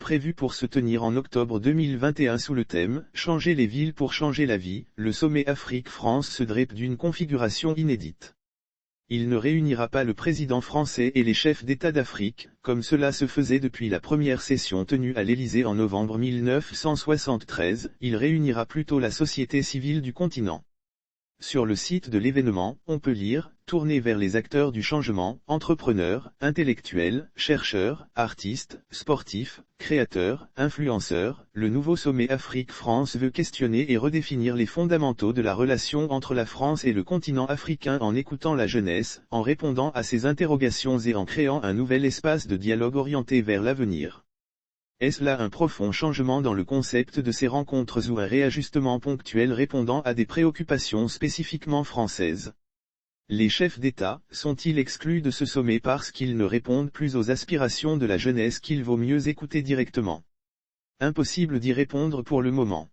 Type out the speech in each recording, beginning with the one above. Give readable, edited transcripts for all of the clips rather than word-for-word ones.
prévu pour se tenir en octobre 2021 sous le thème « Changer les villes pour changer la vie », le sommet Afrique-France se drape d'une configuration inédite. Il ne réunira pas le président français et les chefs d'État d'Afrique, comme cela se faisait depuis la première session tenue à l'Élysée en novembre 1973, il réunira plutôt la société civile du continent. Sur le site de l'événement, on peut lire « Tourner vers les acteurs du changement, entrepreneurs, intellectuels, chercheurs, artistes, sportifs, créateurs, influenceurs ». Le nouveau sommet Afrique-France veut questionner et redéfinir les fondamentaux de la relation entre la France et le continent africain en écoutant la jeunesse, en répondant à ses interrogations et en créant un nouvel espace de dialogue orienté vers l'avenir. Est-ce là un profond changement dans le concept de ces rencontres ou un réajustement ponctuel répondant à des préoccupations spécifiquement françaises? Les chefs d'État sont-ils exclus de ce sommet parce qu'ils ne répondent plus aux aspirations de la jeunesse qu'il vaut mieux écouter directement? Impossible d'y répondre pour le moment.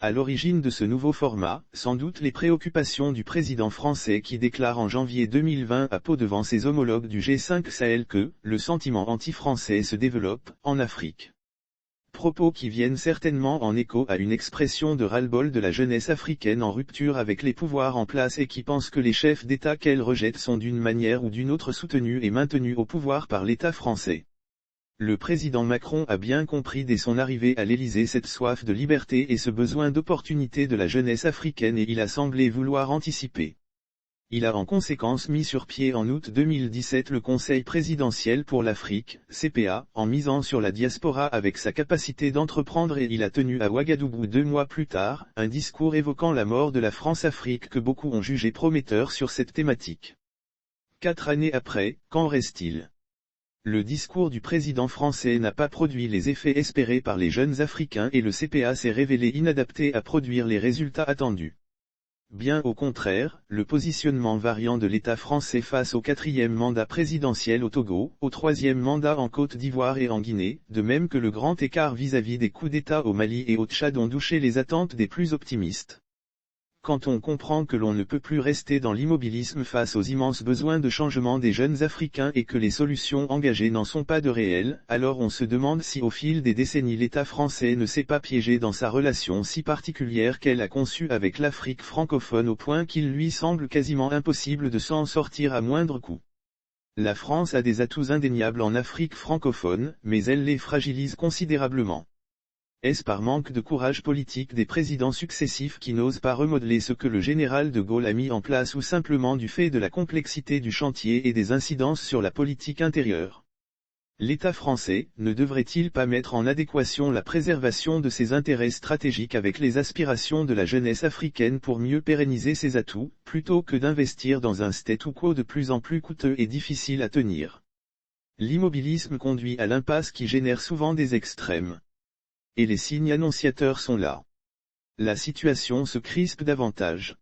À l'origine de ce nouveau format, sans doute les préoccupations du président français qui déclare en janvier 2020 à Pau devant ses homologues du G5 Sahel que « le sentiment anti-français se développe en Afrique ». Propos qui viennent certainement en écho à une expression de ras-le-bol de la jeunesse africaine en rupture avec les pouvoirs en place et qui pense que les chefs d'État qu'elle rejette sont d'une manière ou d'une autre soutenus et maintenus au pouvoir par l'État français. Le président Macron a bien compris dès son arrivée à l'Élysée cette soif de liberté et ce besoin d'opportunité de la jeunesse africaine et il a semblé vouloir anticiper. Il a en conséquence mis sur pied en août 2017 le Conseil présidentiel pour l'Afrique, CPA, en misant sur la diaspora avec sa capacité d'entreprendre et il a tenu à Ouagadougou 2 mois plus tard, un discours évoquant la mort de la France-Afrique que beaucoup ont jugé prometteur sur cette thématique. 4 années après, qu'en reste-t-il? Le discours du président français n'a pas produit les effets espérés par les jeunes Africains et le CPA s'est révélé inadapté à produire les résultats attendus. Bien au contraire, le positionnement variant de l'État français face au 4e mandat présidentiel au Togo, au 3e mandat en Côte d'Ivoire et en Guinée, de même que le grand écart vis-à-vis des coups d'État au Mali et au Tchad ont douché les attentes des plus optimistes. Quand on comprend que l'on ne peut plus rester dans l'immobilisme face aux immenses besoins de changement des jeunes Africains et que les solutions engagées n'en sont pas de réelles, alors on se demande si au fil des décennies l'État français ne s'est pas piégé dans sa relation si particulière qu'elle a conçue avec l'Afrique francophone au point qu'il lui semble quasiment impossible de s'en sortir à moindre coût. La France a des atouts indéniables en Afrique francophone, mais elle les fragilise considérablement. Est-ce par manque de courage politique des présidents successifs qui n'osent pas remodeler ce que le général de Gaulle a mis en place ou simplement du fait de la complexité du chantier et des incidences sur la politique intérieure? L'État français ne devrait-il pas mettre en adéquation la préservation de ses intérêts stratégiques avec les aspirations de la jeunesse africaine pour mieux pérenniser ses atouts, plutôt que d'investir dans un statu quo de plus en plus coûteux et difficile à tenir? L'immobilisme conduit à l'impasse qui génère souvent des extrêmes. Et les signes annonciateurs sont là. La situation se crispe davantage.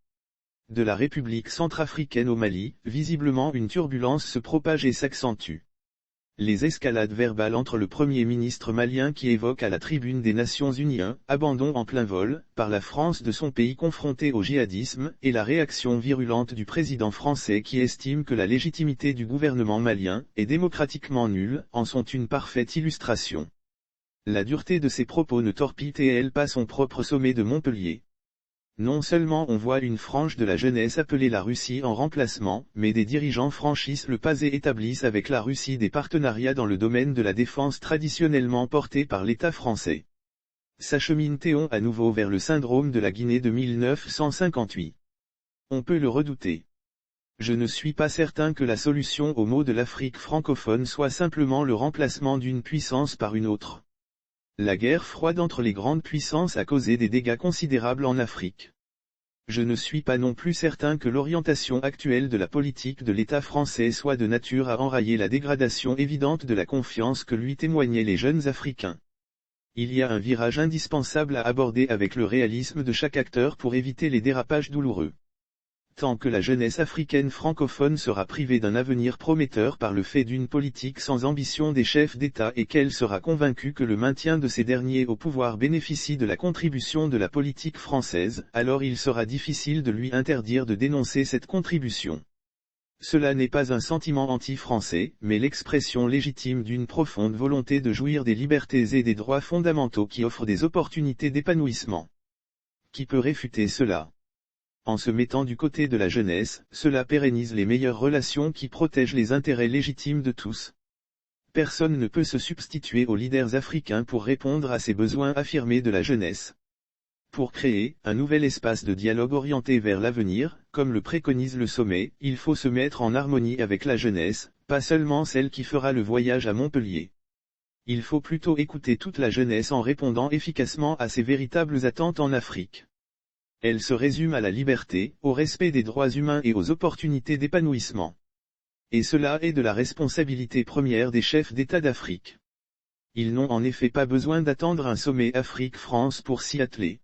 De la République centrafricaine au Mali, visiblement une turbulence se propage et s'accentue. Les escalades verbales entre le Premier ministre malien qui évoque à la tribune des Nations Unies un « abandon en plein vol » par la France de son pays confronté au djihadisme, et la réaction virulente du président français qui estime que la légitimité du gouvernement malien est démocratiquement nulle, en sont une parfaite illustration. La dureté de ses propos ne torpille-t-elle pas son propre sommet de Montpellier? Non seulement on voit une frange de la jeunesse appeler la Russie en remplacement, mais des dirigeants franchissent le pas et établissent avec la Russie des partenariats dans le domaine de la défense traditionnellement portés par l'État français. S'achemine-t-on à nouveau vers le syndrome de la Guinée de 1958? On peut le redouter. Je ne suis pas certain que la solution aux maux de l'Afrique francophone soit simplement le remplacement d'une puissance par une autre. La guerre froide entre les grandes puissances a causé des dégâts considérables en Afrique. Je ne suis pas non plus certain que l'orientation actuelle de la politique de l'État français soit de nature à enrayer la dégradation évidente de la confiance que lui témoignaient les jeunes Africains. Il y a un virage indispensable à aborder avec le réalisme de chaque acteur pour éviter les dérapages douloureux. Tant que la jeunesse africaine francophone sera privée d'un avenir prometteur par le fait d'une politique sans ambition des chefs d'État et qu'elle sera convaincue que le maintien de ces derniers au pouvoir bénéficie de la contribution de la politique française, alors il sera difficile de lui interdire de dénoncer cette contribution. Cela n'est pas un sentiment anti-français, mais l'expression légitime d'une profonde volonté de jouir des libertés et des droits fondamentaux qui offrent des opportunités d'épanouissement. Qui peut réfuter cela? En se mettant du côté de la jeunesse, cela pérennise les meilleures relations qui protègent les intérêts légitimes de tous. Personne ne peut se substituer aux leaders africains pour répondre à ces besoins affirmés de la jeunesse. Pour créer un nouvel espace de dialogue orienté vers l'avenir, comme le préconise le sommet, il faut se mettre en harmonie avec la jeunesse, pas seulement celle qui fera le voyage à Montpellier. Il faut plutôt écouter toute la jeunesse en répondant efficacement à ses véritables attentes en Afrique. Elle se résume à la liberté, au respect des droits humains et aux opportunités d'épanouissement. Et cela est de la responsabilité première des chefs d'État d'Afrique. Ils n'ont en effet pas besoin d'attendre un sommet Afrique-France pour s'y atteler.